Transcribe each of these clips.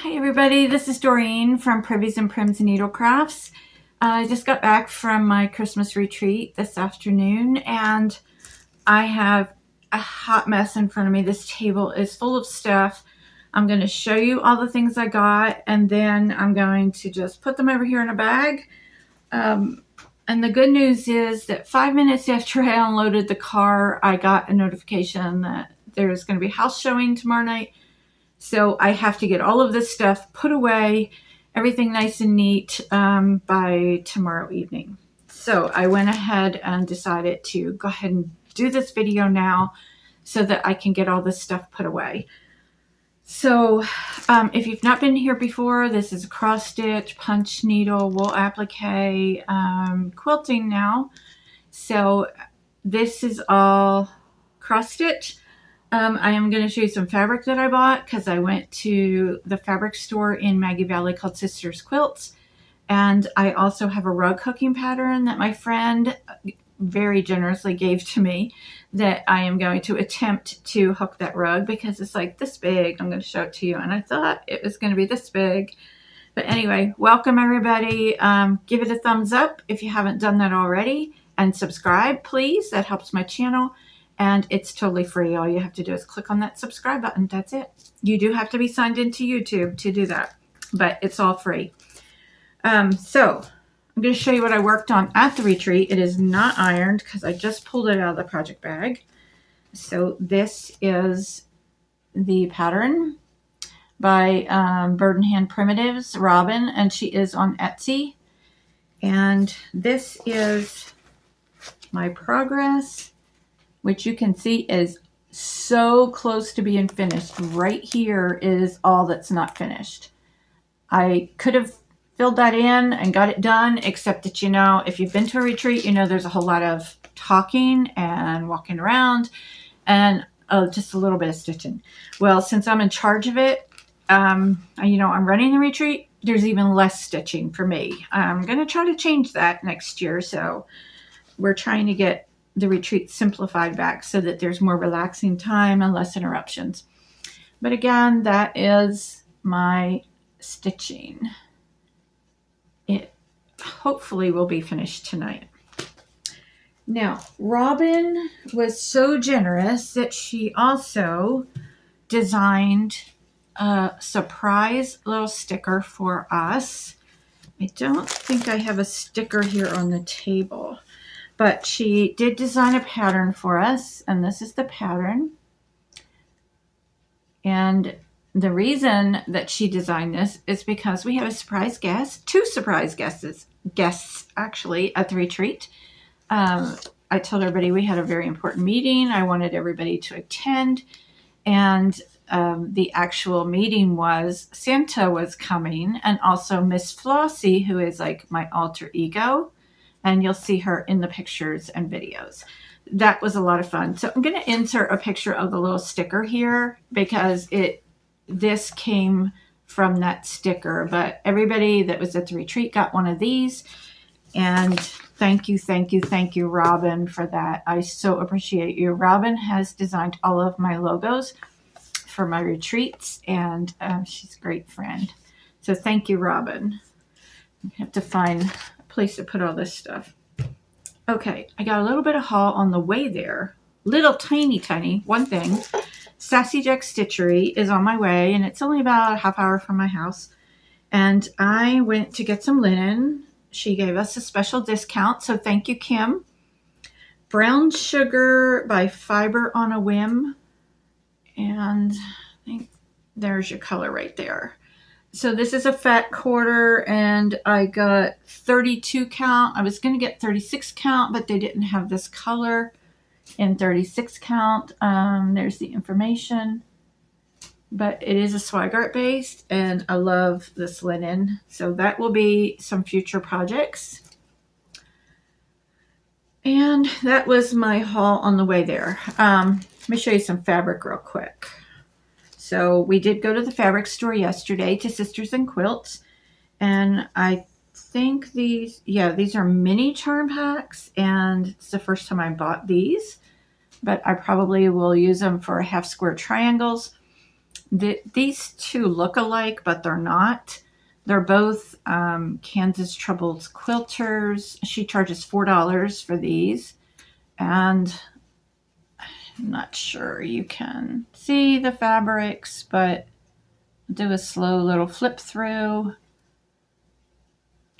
Hi everybody, this is Doreen from Privies and Prims Needlecrafts. I just got back from my Christmas retreat this afternoon and I have a hot mess in front of me. This table is full of stuff. I'm going to show you all the things I got and then I'm going to just put them over here in a bag. And the good news is that 5 minutes after I unloaded the car, I got a notification that there's going to be a house showing tomorrow night. So I have to get all of this stuff put away, everything nice and neat by tomorrow evening. So I went ahead and decided to go ahead and do this video now so that I can get all this stuff put away. So if you've not been here before, this is a cross stitch, punch needle, wool applique, quilting now. So this is all cross stitch. I am going to show you some fabric that I bought because I went to the fabric store in Maggie Valley called Sisters Quilts. And I also have a rug hooking pattern that my friend very generously gave to me that I am going to attempt to hook that rug because it's like this big. I'm going to show it to you. And I thought it was going to be this big. But anyway, welcome everybody. Give it a thumbs up if you haven't done that already. And subscribe, please. That helps my channel. And it's totally free. All you have to do is click on that subscribe button. That's it. You do have to be signed into YouTube to do that, but it's all free. So I'm going to show you what I worked on at the retreat. It is not ironed because I just pulled it out of the project bag. So this is the pattern by Bird and Hand Primitives, Robin, and she is on Etsy. And this is my progress, which you can see is so close to being finished. Right here is all that's not finished. I could have filled that in and got it done, except that, you know, if you've been to a retreat, you know there's a whole lot of talking and walking around and just a little bit of stitching. Well, since I'm in charge of it, you know, I'm running the retreat, there's even less stitching for me. I'm going to try to change that next year. So we're trying to get the retreat simplified back so that there's more relaxing time and less interruptions. But again, that is my stitching. It hopefully will be finished tonight. Now, Robin was so generous that she also designed a surprise little sticker for us. I don't think I have a sticker here on the table. But she did design a pattern for us, and this is the pattern. And the reason that she designed this is because we have a surprise guest, two surprise guests actually, at the retreat. I told everybody we had a very important meeting. I wanted everybody to attend, and the actual meeting was Santa was coming, and also Miss Flossie, who is like my alter ego. And you'll see her in the pictures and videos. That was a lot of fun. So I'm going to insert a picture of the little sticker here because this came from that sticker. But everybody that was at the retreat got one of these. And thank you, Robin, for that. I so appreciate you. Robin has designed all of my logos for my retreats, and she's a great friend. So thank you, Robin. I have to find place to put all this stuff. Okay, I got a little bit of haul on the way there. Little tiny one thing. Sassy Jack Stitchery is on my way, and it's only about a half hour from my house. And I went to get some linen. She gave us a special discount, so thank you, Kim. Brown sugar by Fiber on a Whim. And I think there's your color right there. So this is a fat quarter, and I got 32 count. I was going to get 36 count, but they didn't have this color in 36 count. There's the information. But it is a Swigart based, and I love this linen. So that will be some future projects. And that was my haul on the way there. Let me show you some fabric real quick. So we did go to the fabric store yesterday to Sisters and Quilts, and I think these are mini charm packs, and it's the first time I bought these, but I probably will use them for half square triangles. These two look alike, but they're not. They're both Kansas Troubles quilters. She charges $4 for these. And I'm not sure you can see the fabrics, but do a slow little flip through.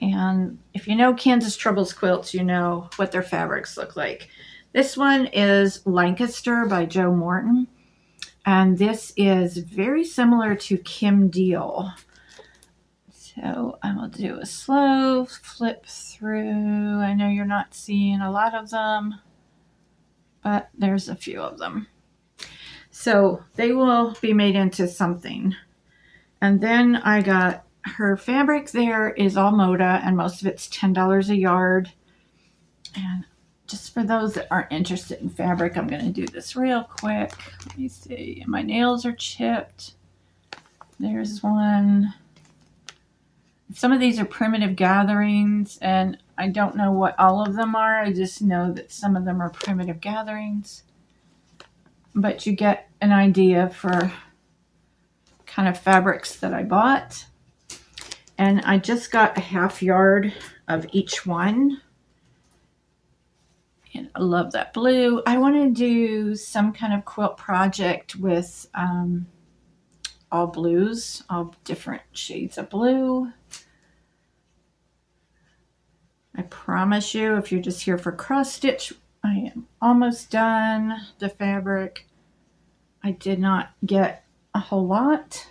And if you know Kansas Troubles quilts, you know what their fabrics look like. This one is Lancaster by Joe Morton. And this is very similar to Kim Deal. So I will do a slow flip through. I know you're not seeing a lot of them, but there's a few of them. So they will be made into something. And then I got her fabric there is all Moda, and most of it's $10 a yard. And just for those that aren't interested in fabric, I'm going to do this real quick. Let me see. My nails are chipped. There's one. Some of these are primitive gatherings, and I don't know what all of them are. I just know that some of them are primitive gatherings. But you get an idea for kind of fabrics that I bought. And I just got a half yard of each one. And I love that blue. I want to do some kind of quilt project with all blues, all different shades of blue. I promise you, if you're just here for cross stitch, I am almost done. The fabric, I did not get a whole lot.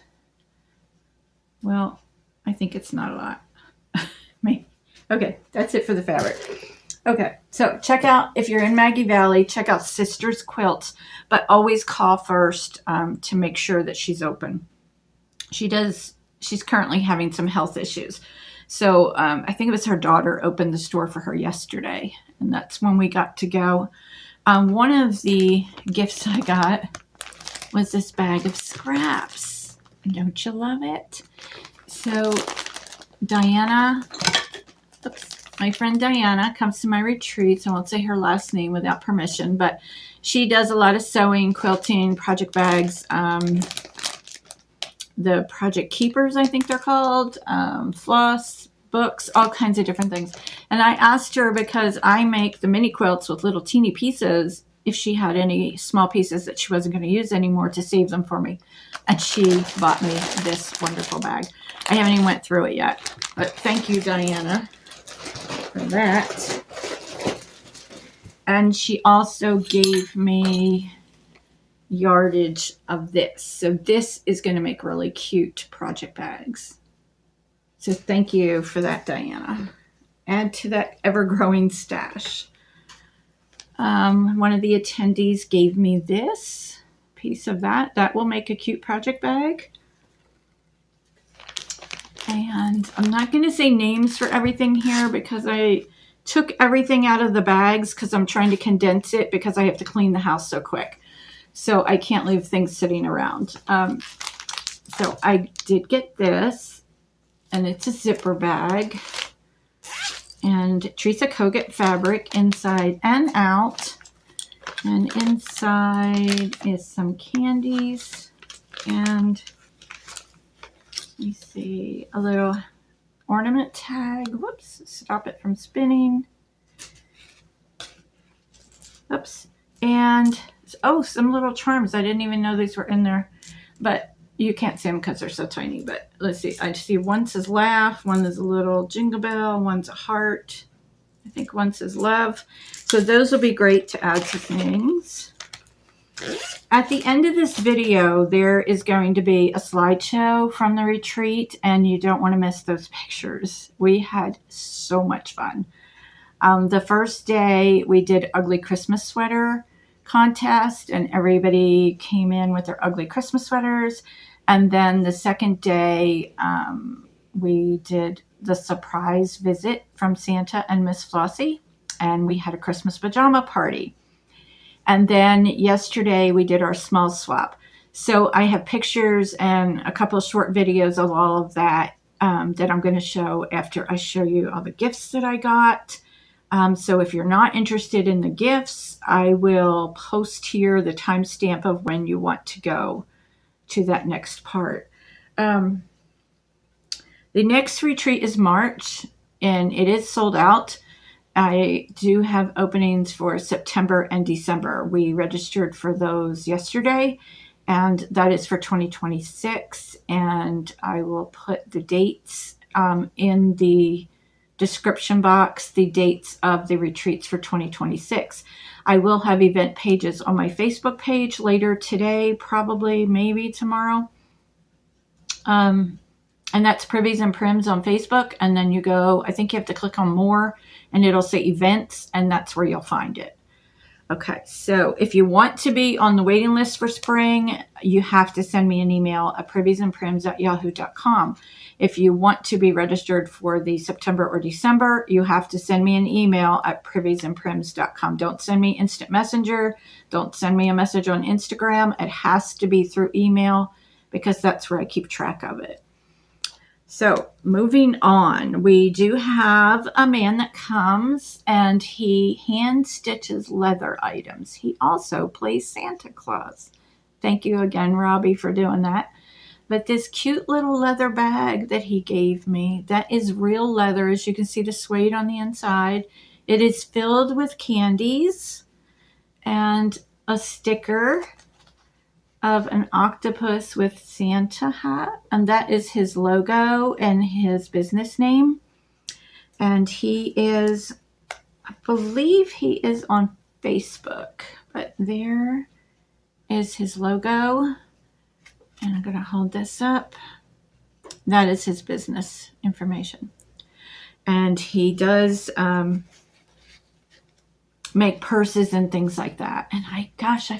Well, I think it's not a lot. Maybe. Okay, that's it for the fabric. Okay, so check out, if you're in Maggie Valley, check out Sister's Quilts, but always call first to make sure that she's open. She's currently having some health issues. So I think it was her daughter opened the store for her yesterday, and that's when we got to go. One of the gifts I got was this bag of scraps. Don't you love it? So Diana, my friend Diana comes to my retreats. I won't say her last name without permission, but she does a lot of sewing, quilting, project bags, the project keepers, I think they're called, floss, books, all kinds of different things. And I asked her, because I make the mini quilts with little teeny pieces, if she had any small pieces that she wasn't going to use anymore to save them for me. And she bought me this wonderful bag. I haven't even went through it yet, but thank you, Diana, for that. And she also gave me yardage of this. So this is going to make really cute project bags. So thank you for that, Diana. Add to that ever-growing stash. One of the attendees gave me this piece of that. That will make a cute project bag. And I'm not going to say names for everything here because I took everything out of the bags because I'm trying to condense it because I have to clean the house so quick. So I can't leave things sitting around. So I did get this, and it's a zipper bag. And Teresa Kogut fabric inside and out. And inside is some candies. And let me see, a little ornament tag. Whoops, stop it from spinning. Oops. And oh, some little charms. I didn't even know these were in there, but you can't see them because they're so tiny. But let's see. I see one says laugh, one is a little jingle bell, one's a heart. I think one says love. So those will be great to add to things. At the end of this video, there is going to be a slideshow from the retreat, and you don't want to miss those pictures. We had so much fun. The first day we did ugly Christmas sweater contest, and everybody came in with their ugly Christmas sweaters. And then the second day we did the surprise visit from Santa and Miss Flossie, and we had a Christmas pajama party. And then yesterday we did our small swap. So I have pictures and a couple of short videos of all of that that I'm going to show after I show you all the gifts that I got. So if you're not interested in the gifts, I will post here the timestamp of when you want to go to that next part. The next retreat is March, and it is sold out. I do have openings for September and December. We registered for those yesterday, and that is for 2026. And I will put the dates in the description box, the dates of the retreats for 2026. I will have event pages on my Facebook page later today, probably maybe tomorrow. And that's Privies and Prims on Facebook. And then you go, I think you have to click on more, and it'll say events, and that's where you'll find it. Okay, so if you want to be on the waiting list for spring, you have to send me an email at priviesandprims@yahoo.com. If you want to be registered for the September or December, you have to send me an email at priviesandprims.com. Don't send me instant messenger. Don't send me a message on Instagram. It has to be through email because that's where I keep track of it. So moving on, we do have a man that comes and he hand stitches leather items. He also plays Santa Claus. Thank you again, Robbie, for doing that. But this cute little leather bag that he gave me, that is real leather. As you can see, the suede on the inside. It is filled with candies and a sticker of an octopus with Santa hat, and that is his logo and his business name. And he is, I believe he is on Facebook, but there is his logo. And I'm going to hold this up. That is his business information. And he does make purses and things like that. And I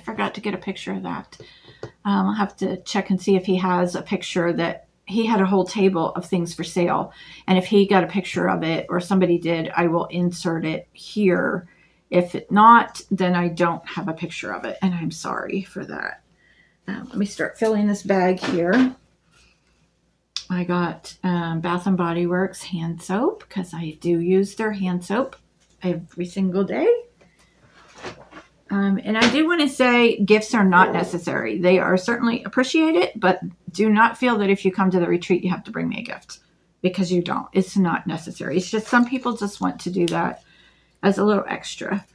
forgot to get a picture of that. I'll have to check and see if he has a picture that he had a whole table of things for sale. And if he got a picture of it or somebody did, I will insert it here. If it not, then I don't have a picture of it. And I'm sorry for that. Let me start filling this bag here. I got Bath & Body Works hand soap because I do use their hand soap every single day. And I do want to say gifts are not necessary. They are certainly appreciated, but do not feel that if you come to the retreat, you have to bring me a gift, because you don't. It's not necessary. It's just some people just want to do that as a little extra.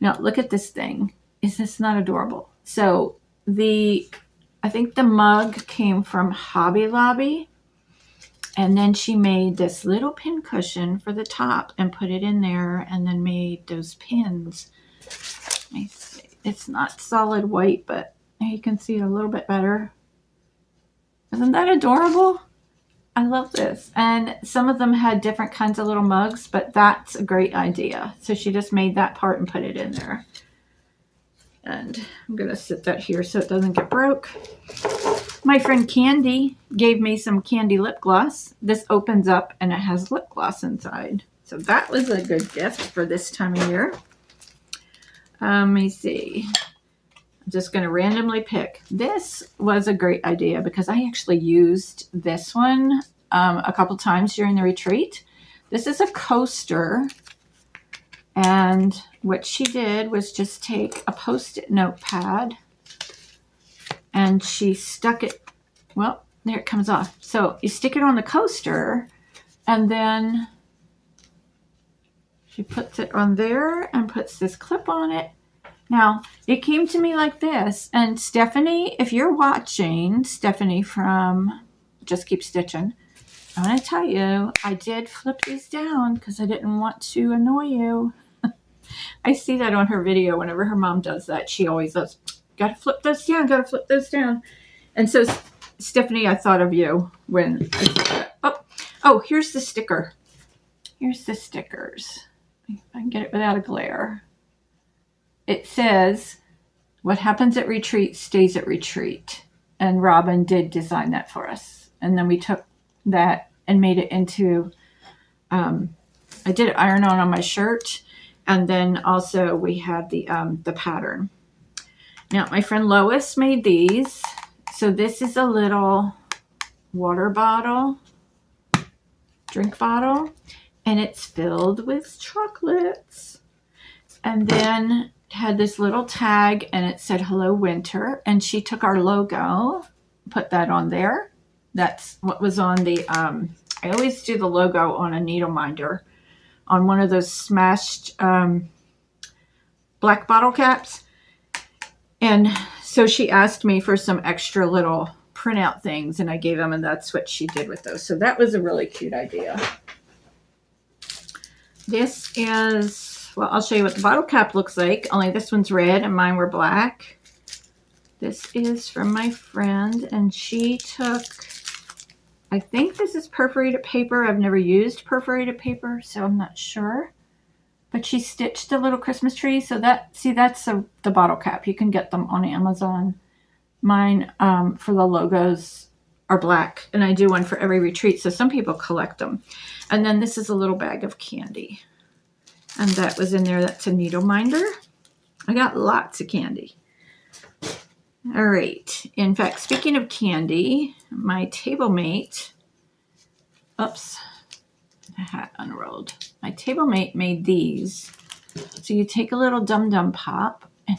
Now, look at this thing. Is this not adorable? So I think the mug came from Hobby Lobby, and then she made this little pin cushion for the top and put it in there, and then made those pins. Let me see. It's not solid white, but you can see it a little bit better. Isn't that adorable? I love this. And some of them had different kinds of little mugs, but that's a great idea. So she just made that part and put it in there. And I'm going to sit that here so it doesn't get broke. My friend Candy gave me some candy lip gloss. This opens up and it has lip gloss inside. So that was a good gift for this time of year. Let me see. I'm just going to randomly pick. This was a great idea because I actually used this one a couple times during the retreat. This is a coaster. And what she did was just take a Post-it notepad and she stuck it. Well, there it comes off. So you stick it on the coaster and then she puts it on there and puts this clip on it. Now, it came to me like this. And Stephanie, if you're watching, Stephanie from Just Keep Stitching, I'm going to tell you, I did flip these down because I didn't want to annoy you. I see that on her video. Whenever her mom does that, she always does, gotta flip those down, gotta flip those down. And so, Stephanie, I thought of you when I said that. Oh, here's the sticker. Here's the stickers. If I can get it without a glare. It says, what happens at retreat stays at retreat. And Robin did design that for us. And then we took that and made it into, I did it iron on my shirt. And then also we have the pattern. Now, my friend Lois made these. So this is a little water bottle, drink bottle, and it's filled with chocolates. And then it had this little tag and it said, Hello Winter. And she took our logo put that on there. That's what was on the, I always do the logo on a needle minder on one of those smashed black bottle caps. And so she asked me for some extra little printout things, and I gave them, and that's what she did with those. So that was a really cute idea. This is, well, I'll show you what the bottle cap looks like, only this one's red and mine were black. This is from my friend, and she took, I think this is perforated paper. I've never used perforated paper, so I'm not sure. But she stitched a little Christmas tree. So that, see, that's the bottle cap. You can get them on Amazon. Mine for the logos are black, and I do one for every retreat. So some people collect them. And then this is a little bag of candy. And that was in there. That's a needle minder. I got lots of candy. All right. In fact, speaking of candy, my table mate, oops, the hat unrolled. My table mate made these. So you take a little Dum Dum Pop, and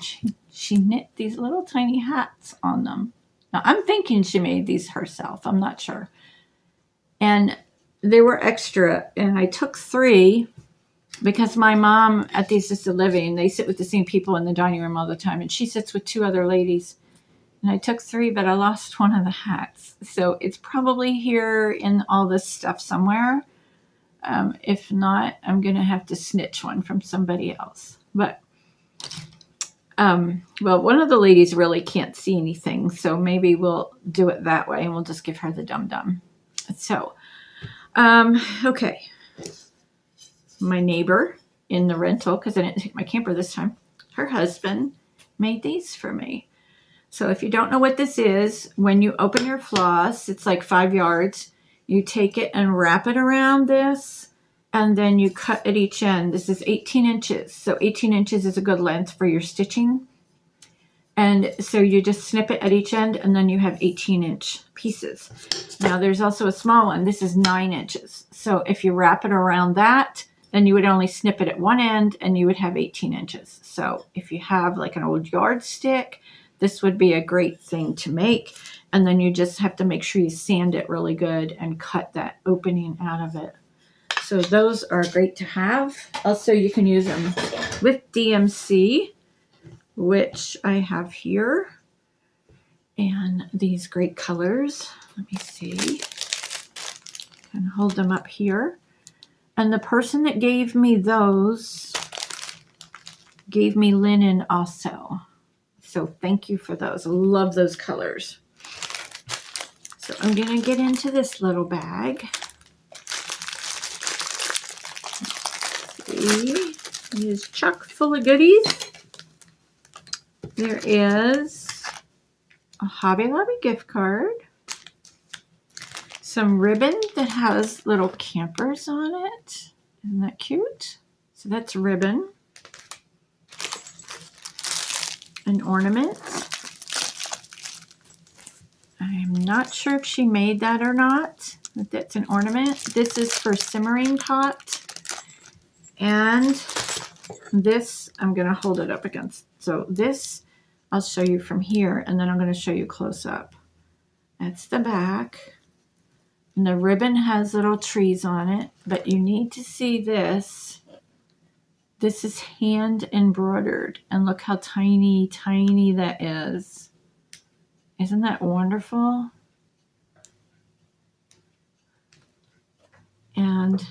she knit these little tiny hats on them. Now, I'm thinking she made these herself. I'm not sure. And they were extra, and I took 3 because my mom at the assisted living, they sit with the same people in the dining room all the time, and she sits with 2 other ladies. And I took 3, but I lost one of the hats. So it's probably here in all this stuff somewhere. If not, I'm going to have to snitch one from somebody else. But, well, one of the ladies really can't see anything, so maybe we'll do it that way, and we'll just give her the dum-dum. So, okay. My neighbor in the rental, because I didn't take my camper this time, her husband made these for me. So if you don't know what this is, when you open your floss, it's like 5 yards. You take it and wrap it around this, and then you cut at each end. This is 18 inches. So 18 inches is a good length for your stitching. And so you just snip it at each end, and then you have 18-inch pieces. Now there's also a small one. This is 9 inches. So if you wrap it around that, then you would only snip it at one end, and you would have 18 inches. So if you have like an old yardstick, this would be a great thing to make. And then you just have to make sure you sand it really good and cut that opening out of it. So those are great to have. Also, you can use them with DMC, which I have here. And these great colors. Let me see. I can hold them up here. And the person that gave me those gave me linen also. So thank you for those. I love those colors. So I'm going to get into this little bag. Let's see. It is chock full of goodies. There is a Hobby Lobby gift card. Some ribbon that has little campers on it. Isn't that cute? So that's ribbon. An ornament. I'm not sure if she made that or not, but that's an ornament. This is for simmering pot. And this, I'm going to hold it up against. So this, I'll show you from here, and then I'm going to show you close up. That's the back. And the ribbon has little trees on it, but you need to see this. This is hand embroidered, and look how tiny, tiny that is. Isn't that wonderful? And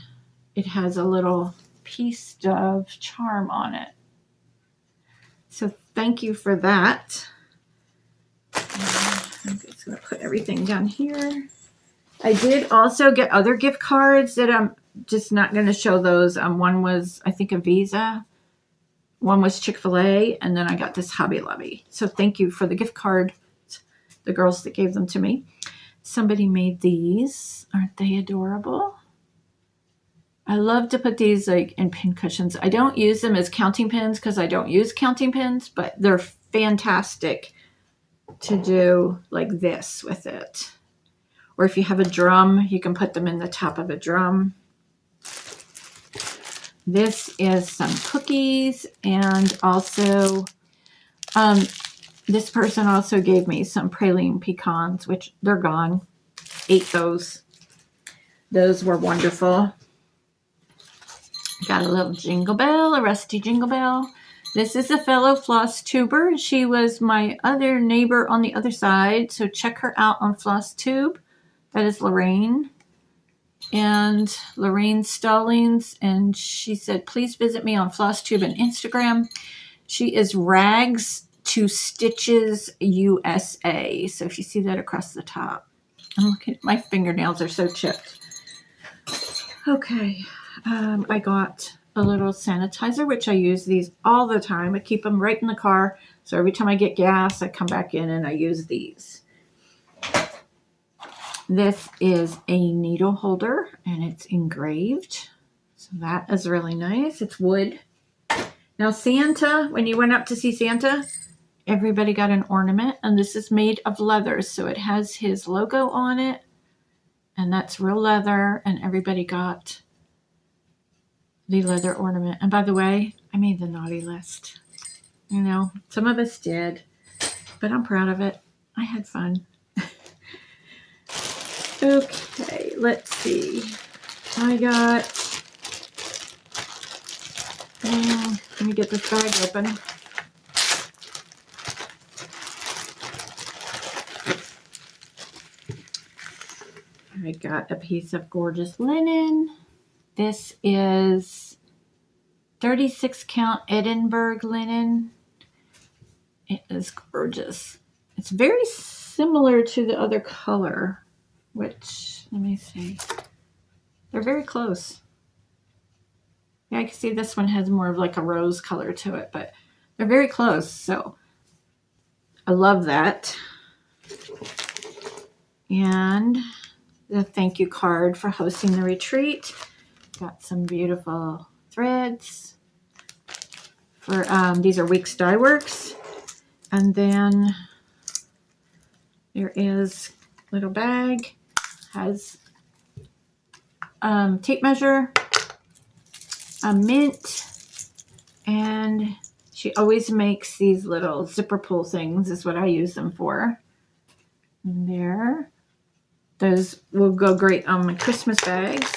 it has a little piece of charm on it. So thank you for that. I'm just going to put everything down here. I did also get other gift cards that I'm just not going to show those. One was, I think, a Visa. One was Chick-fil-A. And then I got this Hobby Lobby. So thank you for the gift card, the girls that gave them to me. Somebody made these. Aren't they adorable? I love to put these like in pin cushions. I don't use them as counting pins because I don't use counting pins, but they're fantastic to do like this with it. Or if you have a drum, you can put them in the top of a drum. This is some cookies, and also This person also gave me some praline pecans, which they're gone. Ate those. Those were wonderful. Got a little jingle bell, a rusty jingle bell. This is a fellow floss tuber. She was my other neighbor on the other side, so check her out on flosstube. That is Lorraine. And Lorraine Stallings, and she said, please visit me on flosstube and Instagram. She is Rags to Stitches USA. So if you see that across the top. I'm looking, my fingernails are so chipped. Okay, I got a little sanitizer, which I use these all the time. I keep them right in the car. So every time I get gas, I come back in and I use these. This is a needle holder and it's engraved. So that is really nice. It's wood. Now Santa, when you went up to see Santa, everybody got an ornament, and this is made of leather. So it has his logo on it, and that's real leather, and everybody got the leather ornament. And by the way, I made the naughty list. You know, some of us did, but I'm proud of it. I had fun. Okay, let's see. I got, let me get this bag open. I got a piece of gorgeous linen. This is 36 count Edinburgh linen. It is gorgeous. It's very similar to the other color, which, let me see. They're very close. Yeah, I can see this one has more of like a rose color to it, but they're very close. So I love that. And the thank you card for hosting the retreat. Got some beautiful threads. For these are Weeks Dye Works. And then there is a little bag. Has tape measure, a mint, and she always makes these little zipper pull things, is what I use them for. And there. Those will go great on my Christmas bags.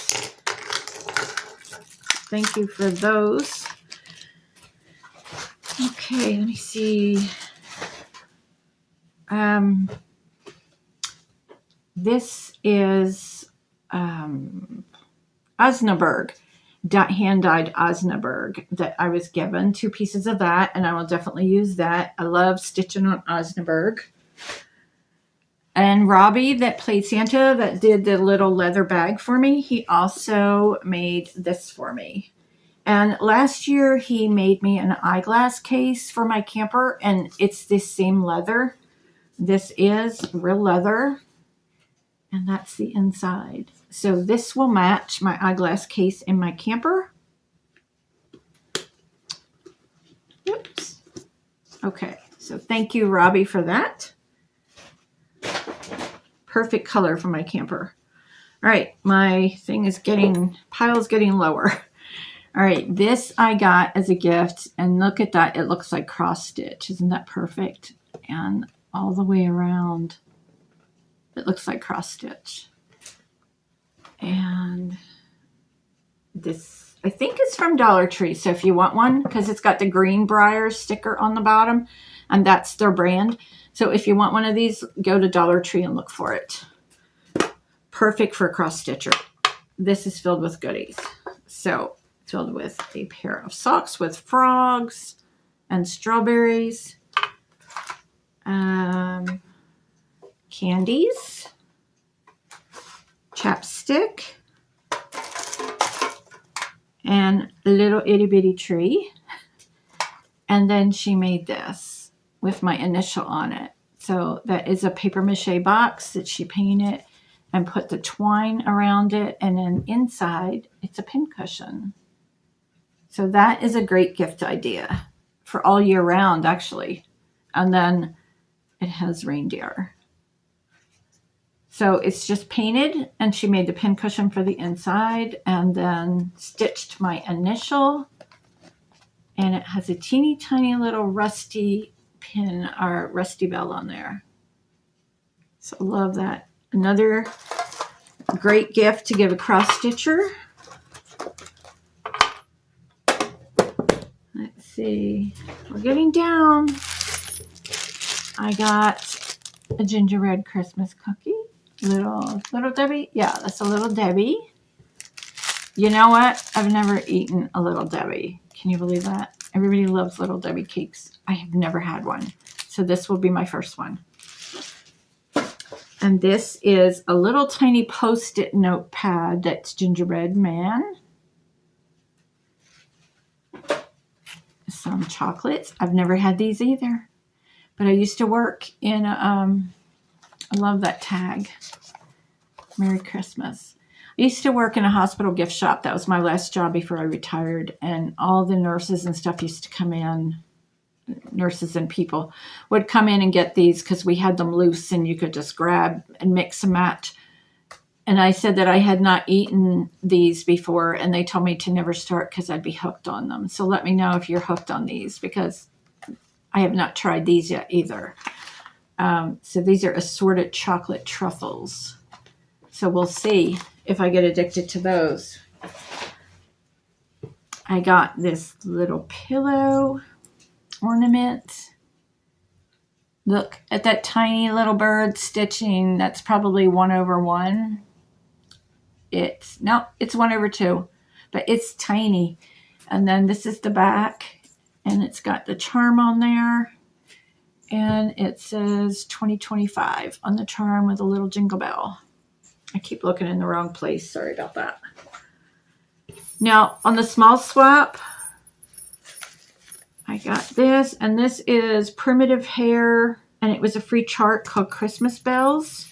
Thank you for those. Okay, let me see. This is Osnaburg, hand-dyed Osnaburg that I was given. 2 pieces of that, and I will definitely use that. I love stitching on Osnaburg. And Robbie, that played Santa, that did the little leather bag for me, he also made this for me. And last year, he made me an eyeglass case for my camper, and it's this same leather. This is real leather, and that's the inside. So this will match my eyeglass case in my camper. Oops. Okay, so thank you, Robbie, for that. Perfect color for my camper. All right, my thing is pile's getting lower. All right, this I got as a gift, and look at that. It looks like cross stitch. Isn't that perfect? And all the way around, it looks like cross stitch. And this, I think it's from Dollar Tree. So if you want one, because it's got the Greenbrier sticker on the bottom, and that's their brand. So if you want one of these, go to Dollar Tree and look for it. Perfect for a cross stitcher. This is filled with goodies. So filled with a pair of socks with frogs and strawberries, candies, chapstick, and a little itty bitty tree. And then she made this with my initial on it. So that is a paper mache box that she painted and put the twine around it. And then inside, it's a pincushion. So that is a great gift idea for all year round, actually. And then it has reindeer. So it's just painted, and she made the pincushion for the inside and then stitched my initial. And it has a teeny tiny little rusty pin our Rusty Bell on there. So love that. Another great gift to give a cross stitcher. Let's see. We're getting down. I got a gingerbread Christmas cookie. Little Debbie. Yeah, that's a Little Debbie. You know what? I've never eaten a Little Debbie. Can you believe that? Everybody loves Little Debbie cakes. I have never had one. So this will be my first one. And this is a little tiny Post-it notepad that's Gingerbread Man. Some chocolates. I've never had these either. But I used to work in, I love that tag. Merry Christmas. I used to work in a hospital gift shop. That was my last job before I retired. And all the nurses and stuff used to come in. Nurses and people would come in and get these because we had them loose and you could just grab and mix and match. And I said that I had not eaten these before, and they told me to never start because I'd be hooked on them. So let me know if you're hooked on these, because I have not tried these yet either. So these are assorted chocolate truffles. So we'll see if I get addicted to those. I got this little pillow ornament. Look at that tiny little bird stitching. That's probably 1/1. It's 1/2, but it's tiny. And then this is the back, and it's got the charm on there, and it says 2025 on the charm with a little jingle bell. I keep looking in the wrong place. Sorry about that. Now on the small swap, I got this, and this is Primitive Hair, and it was a free chart called Christmas Bells.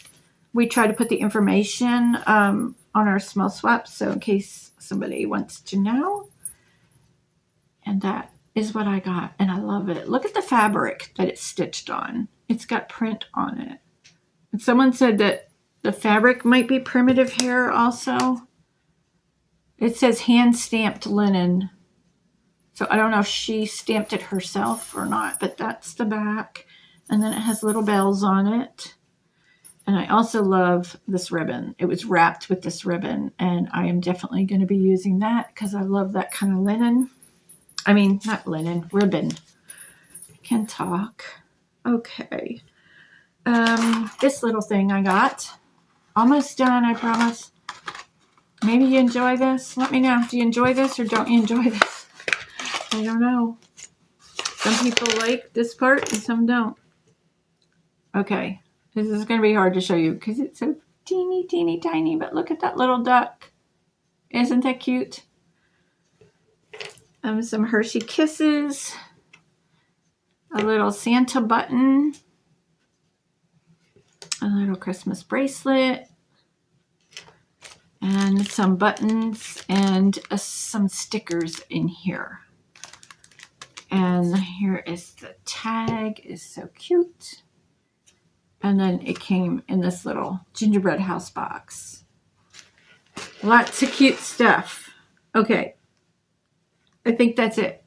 We try to put the information on our small swap, so in case somebody wants to know. And that is what I got, and I love it. Look at the fabric that it's stitched on. It's got print on it. And someone said that the fabric might be Primitive Hair also. It says hand-stamped linen. So I don't know if she stamped it herself or not, but that's the back. And then it has little bells on it. And I also love this ribbon. It was wrapped with this ribbon, and I am definitely going to be using that because I love that kind of linen. I mean, not linen, ribbon. Can talk. Okay. This little thing I got. Almost done, I promise. Maybe you enjoy this. Let me know. Do you enjoy this or don't you enjoy this? I don't know. Some people like this part and some don't. Okay. This is going to be hard to show you because it's so teeny, teeny, tiny. But look at that little duck. Isn't that cute? Some Hershey Kisses. A little Santa button. A little Christmas bracelet. And some buttons and some stickers in here. And here is the tag. It's so cute. And then it came in this little gingerbread house box. Lots of cute stuff. Okay. I think that's it.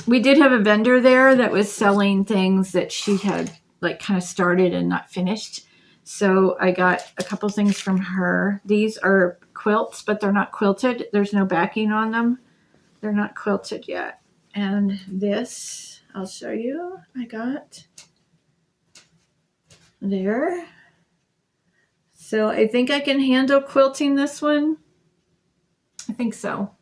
We did have a vendor there that was selling things that she had like kind of started and not finished. So I got a couple things from her. These are quilts, but they're not quilted. There's no backing on them. They're not quilted yet. And this, I'll show you. I got there. So I think I can handle quilting this one. I think so.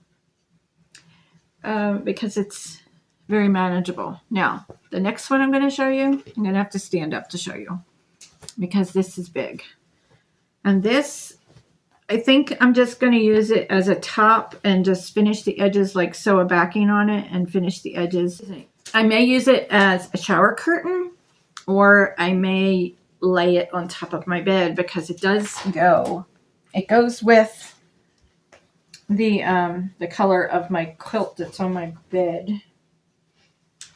Because it's very manageable. Now, the next one I'm going to show you, I'm going to have to stand up to show you because this is big. And this, I think I'm just going to use it as a top and just finish the edges, like sew a backing on it and finish the edges. I may use it as a shower curtain, or I may lay it on top of my bed because it does go. It goes with the color of my quilt that's on my bed.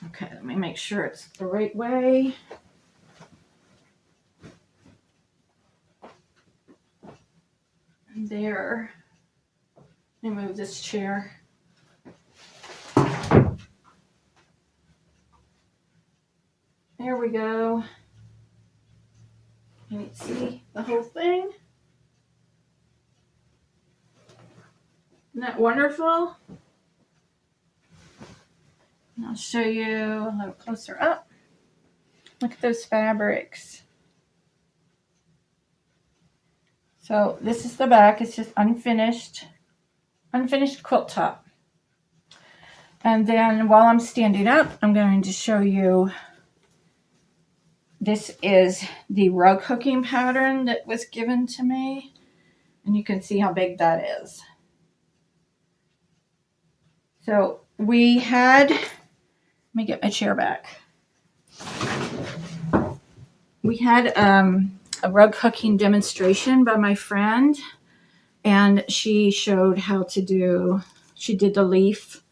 Okay, let me make sure it's the right way. There. Let me move this chair. There we go. Can you see the whole thing? Isn't that wonderful? And I'll show you a little closer up. Look at those fabrics. So this is the back. It's just unfinished quilt top. And then while I'm standing up, I'm going to show you, this is the rug hooking pattern that was given to me. And you can see how big that is. So we had, let me get my chair back. We had a rug hooking demonstration by my friend, and she showed how to do, she did the leaf,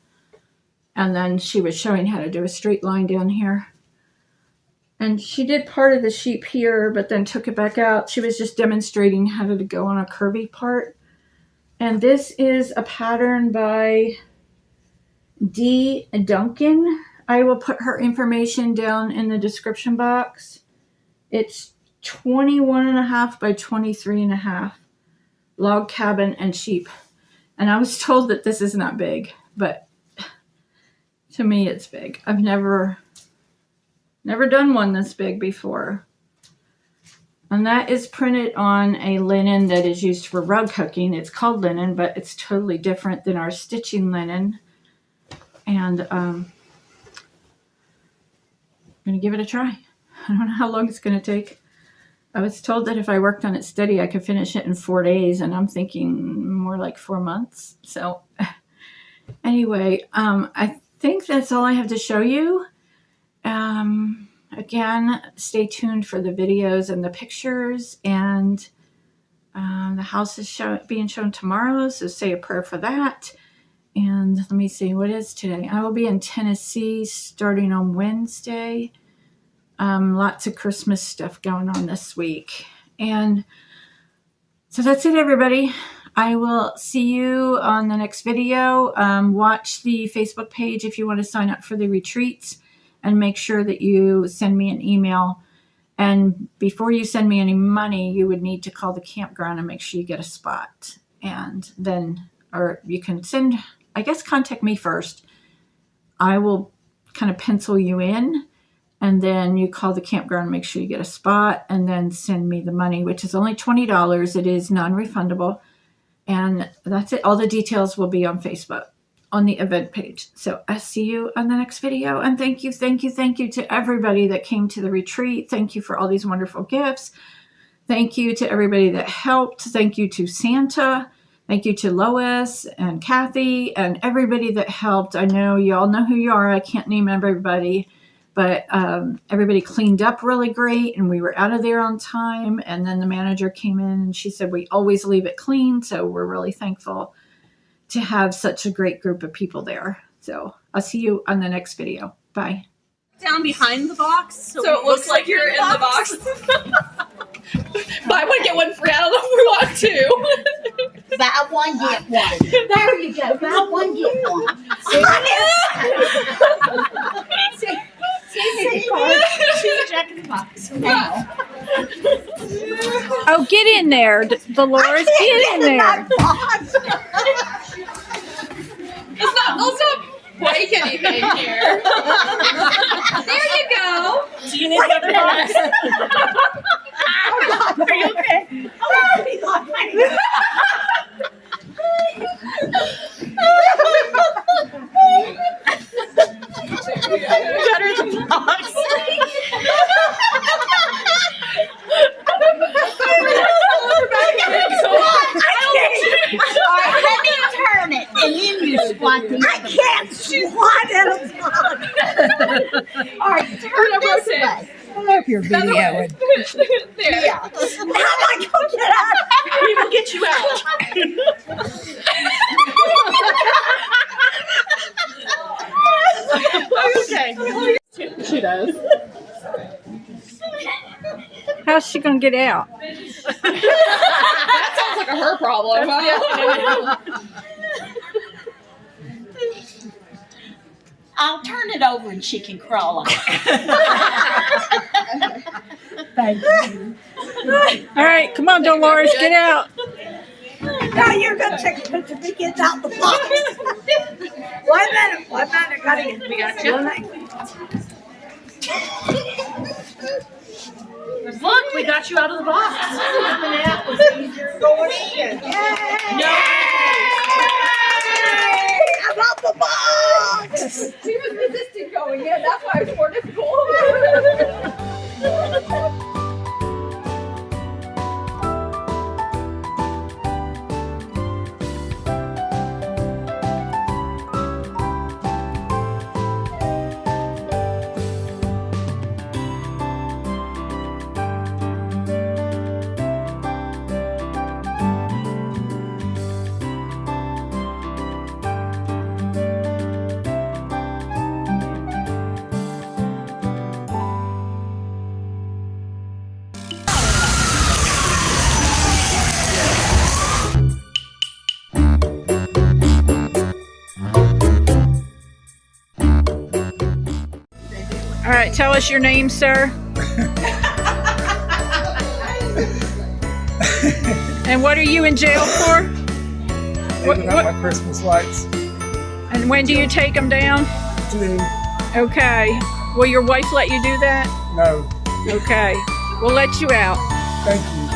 and then she was showing how to do a straight line down here. And she did part of the sheep here, but then took it back out. She was just demonstrating how to go on a curvy part. And this is a pattern by D. Duncan. I will put her information down in the description box. It's 21.5 by 23.5. Log cabin and sheep. And I was told that this is not big, but to me it's big. I've never done one this big before. And that is printed on a linen that is used for rug hooking. It's called linen, but it's totally different than our stitching linen. And I'm going to give it a try. I don't know how long it's going to take. I was told that if I worked on it steady, I could finish it in 4 days, and I'm thinking more like 4 months. So anyway, I think that's all I have to show you. Again, stay tuned for the videos and the pictures, and the house is being shown tomorrow, so say a prayer for that. And let me see, what is today? I will be in Tennessee starting on Wednesday. Lots of Christmas stuff going on this week. And so that's it, everybody. I will see you on the next video. Watch the Facebook page if you want to sign up for the retreats, and make sure that you send me an email. And before you send me any money, you would need to call the campground and make sure you get a spot. And then, or you can send, I guess, contact me first. I will kind of pencil you in, and then you call the campground, make sure you get a spot, and then send me the money, which is only $20. It is non-refundable. And that's it. All the details will be on Facebook, on the event page. So I'll see you on the next video. And thank you to everybody that came to the retreat. Thank you for all these wonderful gifts. Thank you to everybody that helped. Thank you to Santa. Thank you to Lois and Kathy and everybody that helped. I know you all know who you are. I can't name everybody, but everybody cleaned up really great, and we were out of there on time. And then the manager came in and she said, we always leave it clean. So we're really thankful to have such a great group of people there. So I'll see you on the next video. Bye. Down behind the box, so it looks like you're in the box. Buy one, get one free. I don't know if we want to. Buy one, get one. There you go. Buy one, get one. She's checking the box. Now. Oh, get in there, Dolores. Get in there. Let's not break anything here. There you go. Do you need another box? Are you okay? Better the box. Alright, let me turn it, and then you squat the other. I can't squat at a box. Alright, turn it this way. I hope you're videoing. There. Yeah. How am I going to get out? We will get you out. Okay. She does. How's she going to get out? That sounds like a her problem. Huh? I'll turn it over and she can crawl on it. Thank you. All right, come on, Dolores, get out. Now you're gonna take a picture of the kids out the box. One minute, gotta get. We got you. Look, we got you out of the box. That was easier going in. No. I'm out the box. She was resisting going in. That's why it was more difficult. All right, tell us your name, sir. And what are you in jail for? Leaving out my Christmas lights. And when do you take them down? Today, Okay. Will your wife let you do that? no. Okay. We'll let you out. Thank you.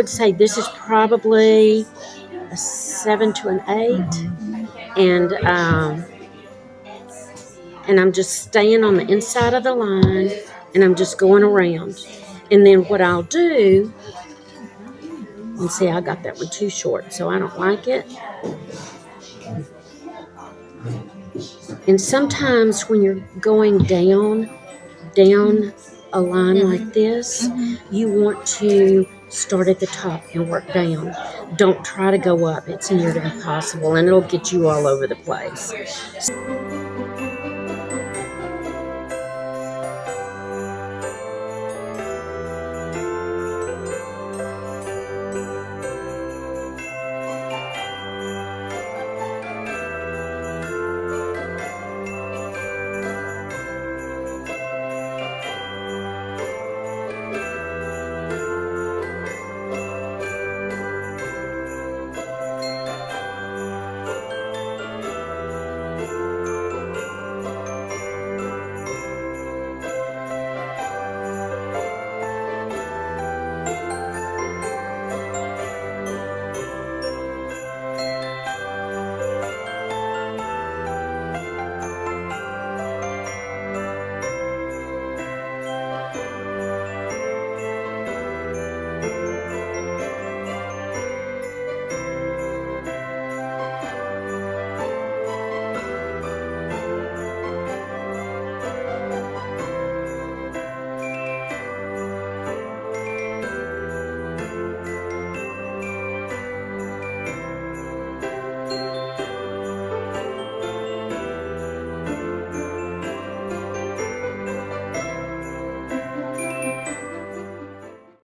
would say this is probably a 7 to an 8. And I'm just staying on the inside of the line, and I'm just going around. And then what I'll do, and see, I got that one too short, so I don't like it. And sometimes when you're going down a line like this, you want to start at the top and work down. Don't try to go up. It's near to impossible, and it'll get you all over the place.